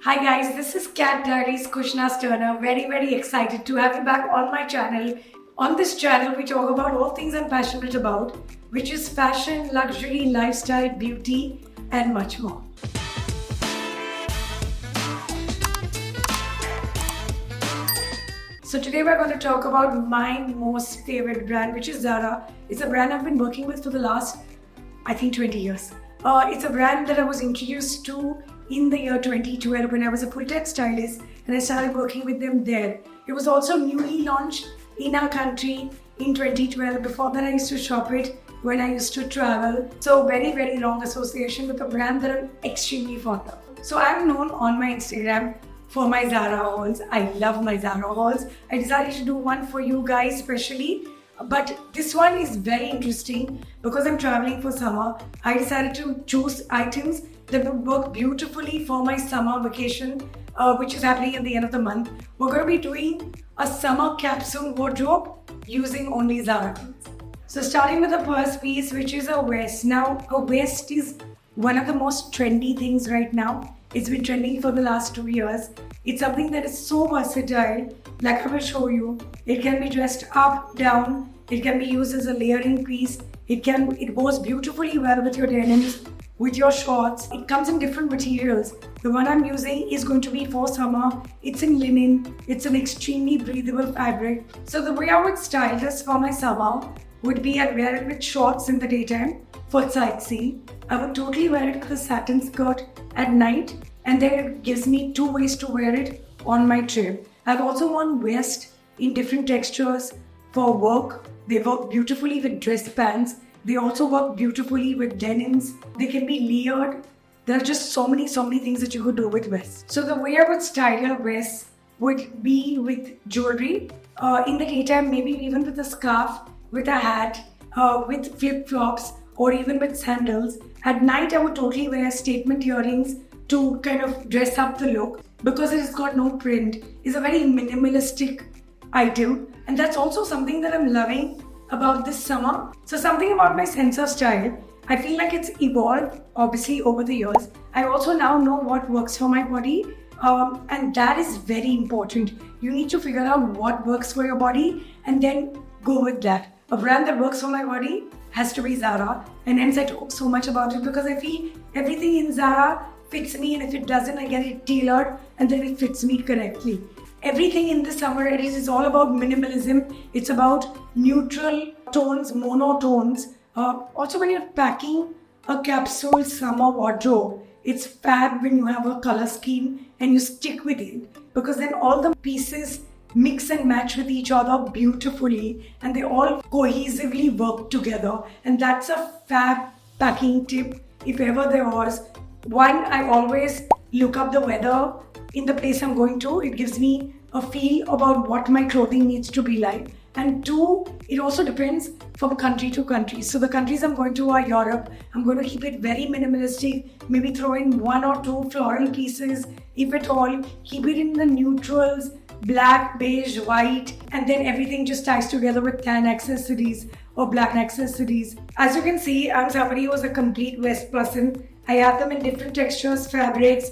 Hi guys, this is Cat Diaries Kushna Turner. Very excited to have you back on my channel. On this channel, we talk about all things I'm passionate about, which is fashion, luxury, lifestyle, beauty, and much more. So today we're going to talk about my most favorite brand, which is Zara. It's a brand I've been working with for the last, I think, 20 years. It's a brand that I was introduced to in the year 2012 when I was a full-time stylist and I started working with them there. It was also newly launched in our country in 2012. Before that, I used to shop it when I used to travel. So very long association with a brand that I'm extremely fond of. So I'm known on my Instagram for my Zara hauls. I love my Zara hauls. I decided to do one for you guys especially. But this one is very interesting because I'm traveling for summer. I decided to choose items that would work beautifully for my summer vacation, which is happening at the end of the month. We're going to be doing a summer capsule wardrobe using only Zara clothes. So starting with the first piece, which is a vest. Now, a vest is one of the most trendy things right now. It's been trending for the last 2 years. It's something that is so versatile. Like I will show you, it can be dressed up, down. It can be used as a layering piece. It goes beautifully well with your denims, with your shorts. It comes in different materials. The one I'm using is going to be for summer. It's in linen. It's an extremely breathable fabric. So the way I would style this for my summer would be I'd wear it with shorts in the daytime for sightseeing. I would totally wear it with a satin skirt at night, and then it gives me 2 ways to wear it on my trip. I've also worn vests in different textures for work. They work beautifully with dress pants. They also work beautifully with denims. They can be layered. There are just so many things that you could do with vests. So the way I would style a vest would be with jewelry. In the daytime, maybe even with a scarf, with a hat, with flip-flops, or even with sandals. At night, I would totally wear statement earrings to kind of dress up the look because it has got no print. It's a very minimalistic item, and that's also something that I'm loving about this summer. So something about my sense of style, I feel like it's evolved obviously over the years. I also now know what works for my body, and that is very important. You need to figure out what works for your body and then go with that. A brand that works for my body has to be Zara, and hence I talk so much about it because I feel everything in Zara fits me, and if it doesn't, I get it tailored and then it fits me correctly. Everything in the summer edit is all about minimalism. It's about neutral tones, monotones. Also, when you're packing a capsule summer wardrobe, it's fab when you have a color scheme and you stick with it, because then all the pieces mix and match with each other beautifully and they all cohesively work together. And that's a fab packing tip if ever there was. One, I always look up the weather in the place I'm going to. It gives me a feel about what my clothing needs to be like. And 2, it also depends from country to country. So the countries I'm going to are Europe. I'm going to keep it very minimalistic, maybe throw in 1 or 2 floral pieces, if at all. Keep it in the neutrals, black, beige, white, and then everything just ties together with tan accessories or black accessories. As you can see, I'm somebody who is a complete vest person. I have them in different textures, fabrics,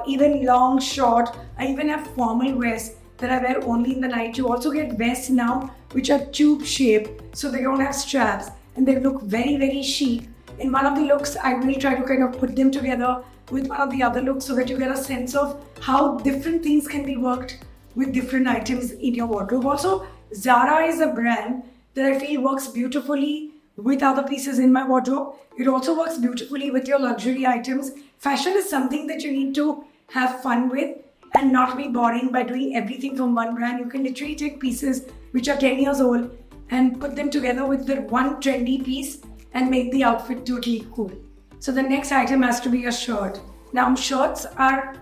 even long, short. I even have formal vests that I wear only in the night. You also get vests now which are tube shaped, so they don't have straps and they look very chic. In one of the looks, I will try to kind of put them together with one of the other looks so that you get a sense of how different things can be worked with different items in your wardrobe. Also, Zara is a brand that I feel works beautifully with other pieces in my wardrobe. It also works beautifully with your luxury items. Fashion is something that you need to have fun with and not be boring by doing everything from one brand. You can literally take pieces which are 10 years old and put them together with the one trendy piece and make the outfit totally cool. So the next item has to be a shirt. Now, shirts are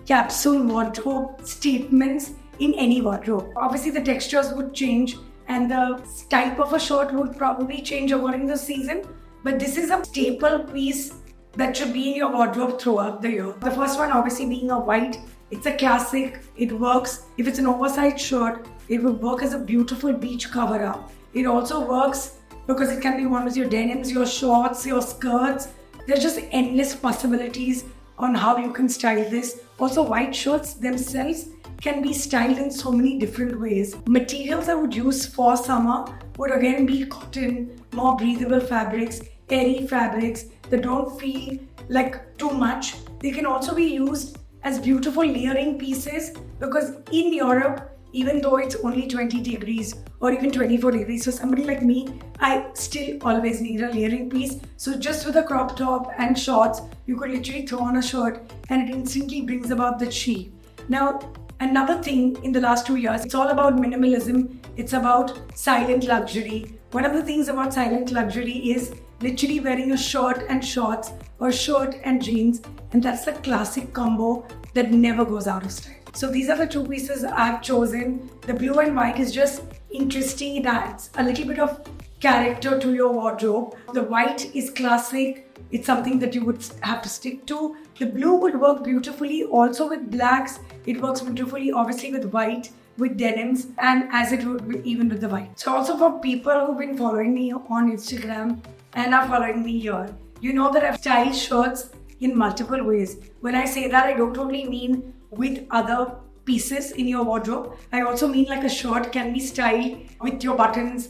capsule wardrobe statements in any wardrobe. Obviously, the textures would change and the type of a shirt would probably change according to the season, but this is a staple piece that should be in your wardrobe throughout the year. The first one obviously being a white. It's a classic. It works. If it's an oversized shirt, it will work as a beautiful beach cover-up. It also works because it can be worn with your denims, your shorts, your skirts. There's just endless possibilities on how you can style this Also, white shirts themselves can be styled in so many different ways. Materials I would use for summer would again be cotton, more breathable fabrics, airy fabrics that don't feel like too much. They can also be used as beautiful layering pieces, because in Europe, even though it's only 20 degrees or even 24 degrees, so somebody like me, I still always need a layering piece. So just with a crop top and shorts, you could literally throw on a shirt and it instantly brings about the chi. Now, another thing in the last 2 years, it's all about minimalism. It's about silent luxury. One of the things about silent luxury is literally wearing a shirt and shorts or shirt and jeans, and that's the classic combo that never goes out of style. So these are the two pieces I've chosen. The blue and white is just interesting. It adds a little bit of character to your wardrobe. The white is classic. It's something that you would have to stick to. The blue would work beautifully also with blacks. It works beautifully obviously with white, with denims, and as it would be even with the white. So also for people who've been following me on Instagram and are following me here, you know that I've styled shirts in multiple ways. When I say that, I don't only mean with other pieces in your wardrobe. I also mean like a shirt can be styled with your buttons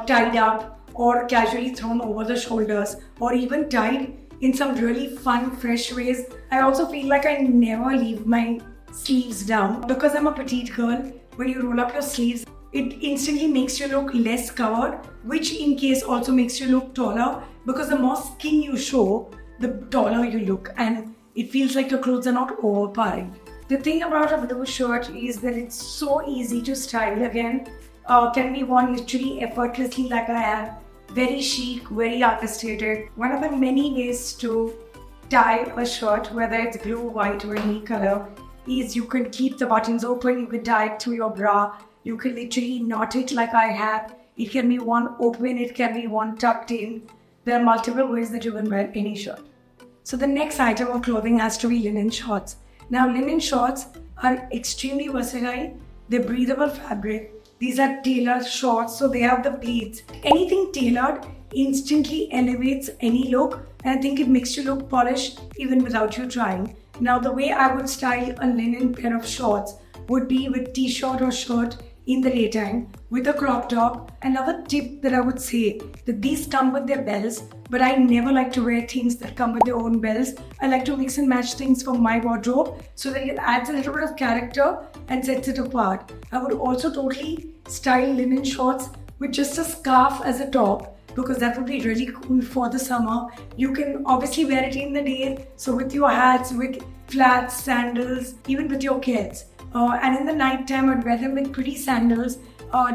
tied up or casually thrown over the shoulders, or even tied in some really fun, fresh ways. I also feel like I never leave my sleeves down because I'm a petite girl. When you roll up your sleeves, it instantly makes you look less covered, which in case also makes you look taller, because the more skin you show, the taller you look, and it feels like your clothes are not overpowering. The thing about a blue shirt is that it's so easy to style again. Can be worn literally effortlessly like I am. Very chic, very artistic. One of the many ways to tie a shirt, whether it's blue, white or any color, is you can keep the buttons open, you can tie it to your bra, you can literally knot it like I have. It can be worn open, it can be worn tucked in. There are multiple ways that you can wear any shirt. So the next item of clothing has to be linen shorts. Now linen shorts are extremely versatile. They're breathable fabric. These are tailored shorts, so they have the pleats. Anything tailored instantly elevates any look, and I think it makes you look polished even without you trying. Now the way I would style a linen pair of shorts would be with t-shirt or shirt in the daytime with a crop top. Another tip that I would say, that these come with their bells, but I never like to wear things that come with their own bells. I like to mix and match things for my wardrobe so that it adds a little bit of character and sets it apart. I would also totally style linen shorts with just a scarf as a top, because that would be really cool for the summer. You can obviously wear it in the day, so with your hats, with flats, sandals, even with your kids. And in the night time, I'd wear them with pretty sandals,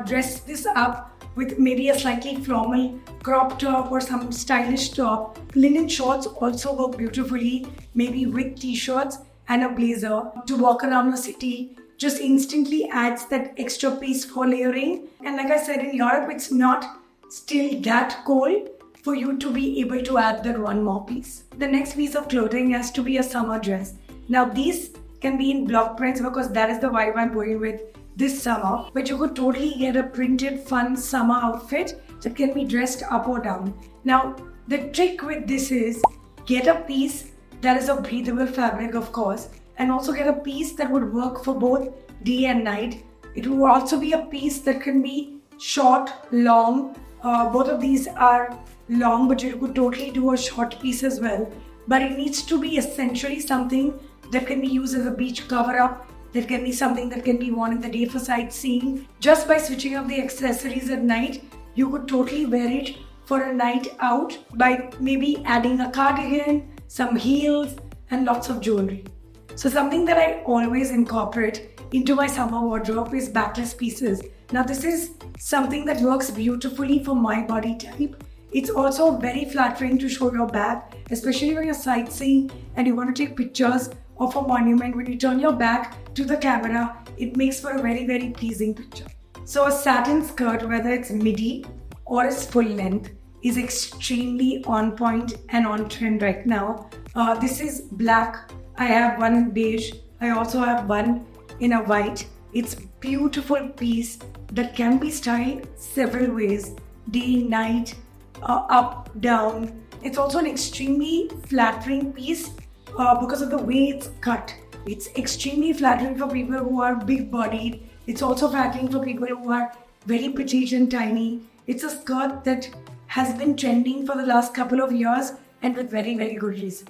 dress this up with maybe a slightly formal crop top or some stylish top. Linen shorts also work beautifully, maybe with t-shirts and a blazer to walk around the city. Just instantly adds that extra piece for layering. And like I said, in Europe, it's not still that cold for you to be able to add that one more piece. The next piece of clothing has to be a summer dress. Now these can be in block prints because that is the vibe I'm going with this summer, but you could totally get a printed fun summer outfit that can be dressed up or down. Now the trick with this is get a piece that is of breathable fabric, of course, and also get a piece that would work for both day and night. It will also be a piece that can be short, long. Both of these are long, but you could totally do a short piece as well. But it needs to be essentially something that can be used as a beach cover-up, that can be something that can be worn in the day for sightseeing. Just by switching up the accessories at night, you could totally wear it for a night out by maybe adding a cardigan, some heels, and lots of jewelry. So something that I always incorporate into my summer wardrobe is backless pieces. Now this is something that works beautifully for my body type. It's also very flattering to show your back, especially when you're sightseeing and you want to take pictures of a monument. When you turn your back to the camera, it makes for a very, very pleasing picture. So a satin skirt, whether it's midi or it's full length, is extremely on point and on trend right now. This is black. I have one in beige. I also have one in a white. It's a beautiful piece that can be styled several ways, day, night, up, down. It's also an extremely flattering piece because of the way it's cut. It's extremely flattering for people who are big bodied. It's also flattering for people who are very petite and tiny. It's a skirt that has been trending for the last couple of years and with very, very good reason.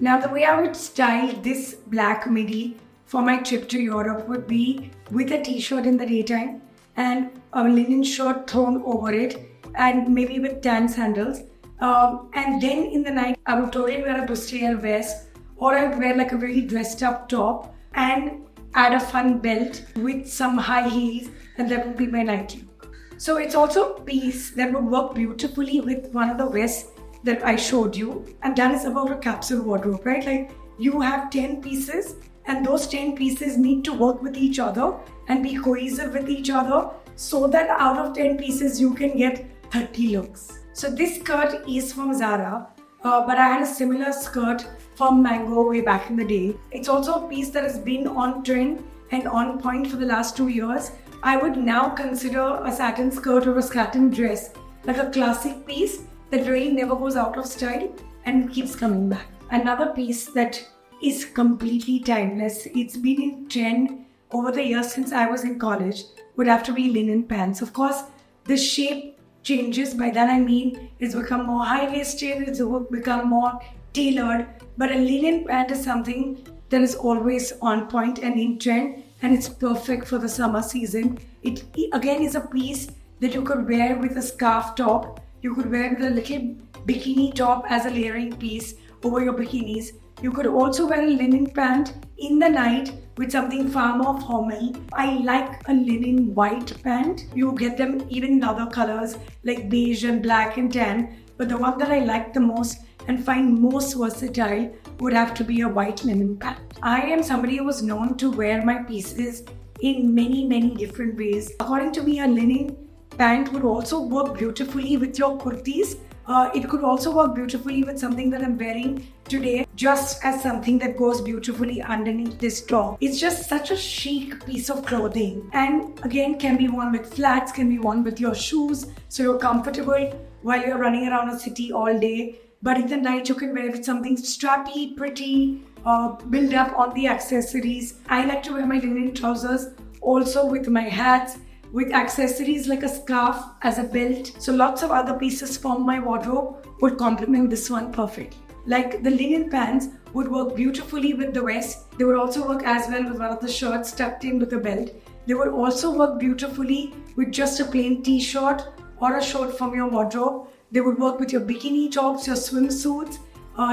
Now, the way I would style this black midi for my trip to Europe would be with a t-shirt in the daytime and a linen shirt thrown over it, and maybe with tan sandals. And then in the night, I would totally wear a bustier vest, or I would wear like a really dressed up top and add a fun belt with some high heels, and that would be my night look. So it's also a piece that would work beautifully with one of the vests that I showed you, and that is about a capsule wardrobe, right? Like you have 10 pieces and those 10 pieces need to work with each other and be cohesive with each other so that out of 10 pieces you can get 30 looks. So this skirt is from Zara, but I had a similar skirt from Mango way back in the day. It's also a piece that has been on trend and on point for the last 2 years. I would now consider a satin skirt or a satin dress like a classic piece that really never goes out of style and keeps coming back. Another piece that is completely timeless, it's been in trend over the years since I was in college, would have to be linen pants. Of course, the shape changes. By that I mean it's become more high-waisted, it's become more tailored, but a linen pant is something that is always on point and in trend, and it's perfect for the summer season. It again is a piece that you could wear with a scarf top. You could wear with a little bikini top as a layering piece over your bikinis. You could also wear a linen pant in the night with something far more formal. I like a linen white pant. You get them even in other colors like beige and black and tan. But the one that I like the most and find most versatile would have to be a white linen pant. I am somebody who was known to wear my pieces in many, many different ways. According to me, a linen pant would also work beautifully with your kurtis. It could also work beautifully with something that I'm wearing today, just as something that goes beautifully underneath this top. It's just such a chic piece of clothing, and again can be worn with flats, can be worn with your shoes, so you're comfortable while you're running around a city all day. But in the night you can wear it with something strappy, pretty, build up on the accessories. I like to wear my linen trousers also with my hats, with accessories like a scarf as a belt. So lots of other pieces from my wardrobe would complement this one perfectly. Like the linen pants would work beautifully with the vest. They would also work as well with one of the shirts tucked in with a belt. They would also work beautifully with just a plain t-shirt or a shirt from your wardrobe. They would work with your bikini tops, your swimsuits.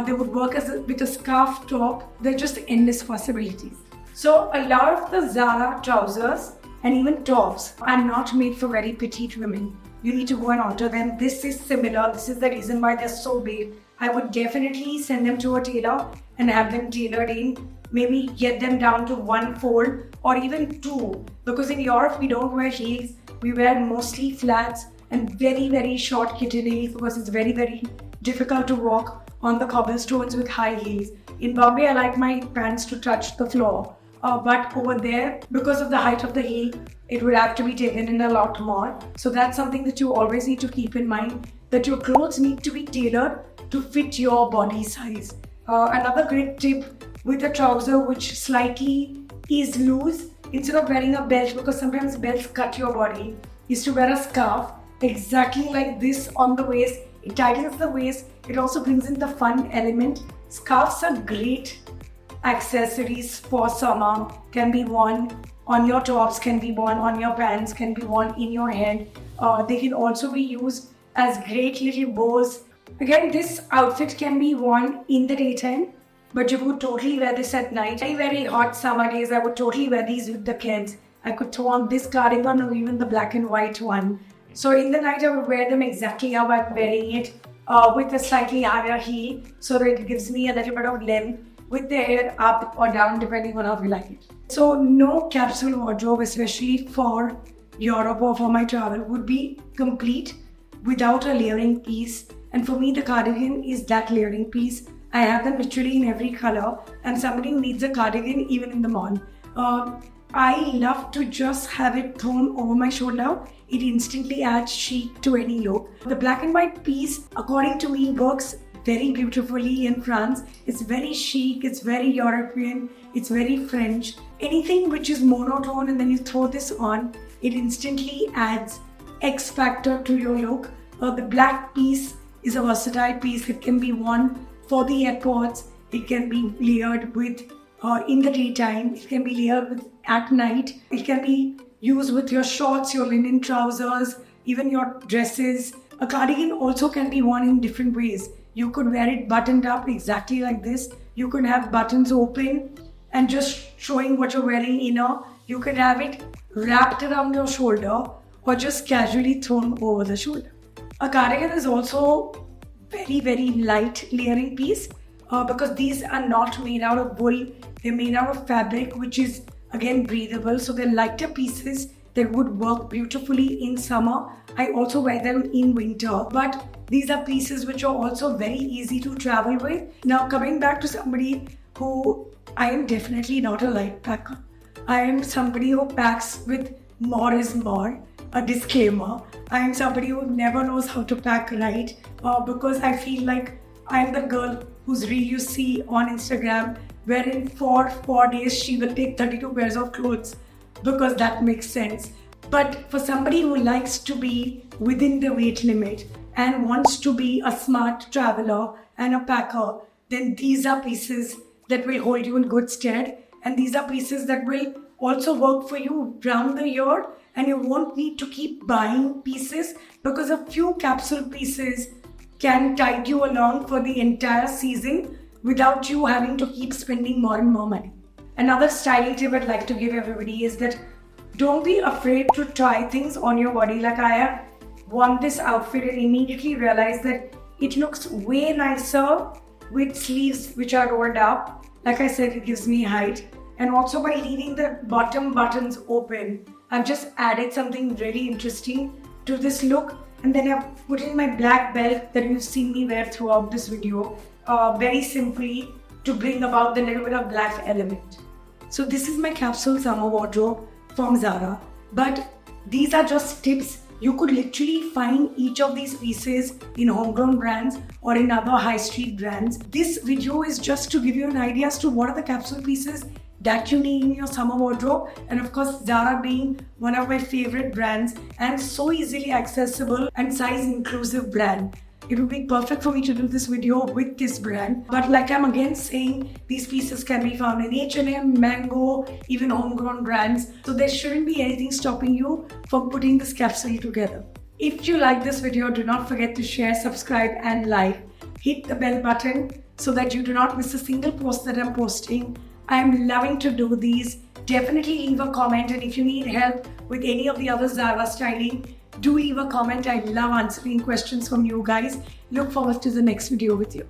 They would work with a scarf top. There are just endless possibilities. So a lot of the Zara trousers and even tops are not made for very petite women. You need to go and alter them. This is similar. This is the reason why they're so big. I would definitely send them to a tailor and have them tailored in. Maybe get them down to 1 fold or even 2. Because in Europe, we don't wear heels. We wear mostly flats and very, very short kitten heels because it's very, very difficult to walk on the cobblestones with high heels. In Bombay, I like my pants to touch the floor. But over there, because of the height of the heel, it would have to be taken in a lot more. So that's something that you always need to keep in mind, that your clothes need to be tailored to fit your body size. Another great tip with a trouser which slightly is loose, instead of wearing a belt, because sometimes belts cut your body, is to wear a scarf exactly like this on the waist. It tightens the waist. It also brings in the fun element. Scarves are great accessories for summer, can be worn on your tops, can be worn on your pants, can be worn in your head. They can also be used as great little bows. Again, this outfit can be worn in the daytime, but you could totally wear this at night. Very, very hot summer days, I would totally wear these with the kids. I could throw on this cardigan or even the black and white one. So in the night, I would wear them exactly how I'm wearing it, with a slightly higher heel, so that it gives me a little bit of length with the hair up or down depending on how you like it. So no capsule wardrobe, especially for Europe or for my travel, would be complete without a layering piece. And for me, the cardigan is that layering piece. I have them literally in every color, and somebody who needs a cardigan even in the mall. I love to just have it thrown over my shoulder. It instantly adds chic to any look. The black and white piece, according to me, works very beautifully in France. It's very chic, it's very European, it's very French. Anything which is monotone and then you throw this on, it instantly adds X factor to your look. The black piece is a versatile piece. It can be worn for the airports. It can be layered with in the daytime. It can be layered with at night. It can be used with your shorts, your linen trousers, even your dresses. A cardigan also can be worn in different ways. You could wear it buttoned up exactly like this. You could have buttons open and just showing what you're wearing inner. You could have it wrapped around your shoulder or just casually thrown over the shoulder. A cardigan is also very, very light layering piece because these are not made out of wool. They're made out of fabric, which is again breathable. So they're lighter pieces that would work beautifully in summer. I also wear them in winter, but these are pieces which are also very easy to travel with. Now coming back to somebody who, I am definitely not a light packer. I am somebody who packs with more is more. A disclaimer, I am somebody who never knows how to pack right because I feel like I am the girl whose reel you see on Instagram wherein for 4 days she will take 32 pairs of clothes because that makes sense. But for somebody who likes to be within the weight limit and wants to be a smart traveler and a packer, then these are pieces that will hold you in good stead, and these are pieces that will also work for you round the year, and you won't need to keep buying pieces because a few capsule pieces can tide you along for the entire season without you having to keep spending more and more money. Another styling tip I'd like to give everybody is that don't be afraid to try things on your body. Like I have worn this outfit and immediately realized that it looks way nicer with sleeves which are rolled up. Like I said, it gives me height. And also by leaving the bottom buttons open, I've just added something really interesting to this look. And then I've put in my black belt that you've seen me wear throughout this video, very simply to bring about the little bit of black element. So this is my capsule summer wardrobe from Zara. But these are just tips. You could literally find each of these pieces in homegrown brands or in other high street brands. This video is just to give you an idea as to what are the capsule pieces that you need in your summer wardrobe. And of course, Zara being one of my favorite brands and so easily accessible and size inclusive brand. It would be perfect for me to do this video with this brand. But like I'm again saying, these pieces can be found in H&M, Mango, even homegrown brands. So there shouldn't be anything stopping you from putting this capsule together. If you like this video, do not forget to share, subscribe and like. Hit the bell button so that you do not miss a single post that I'm posting. I'm loving to do these. Definitely leave a comment, and if you need help with any of the other Zara styling, do leave a comment. I love answering questions from you guys. Look forward to the next video with you.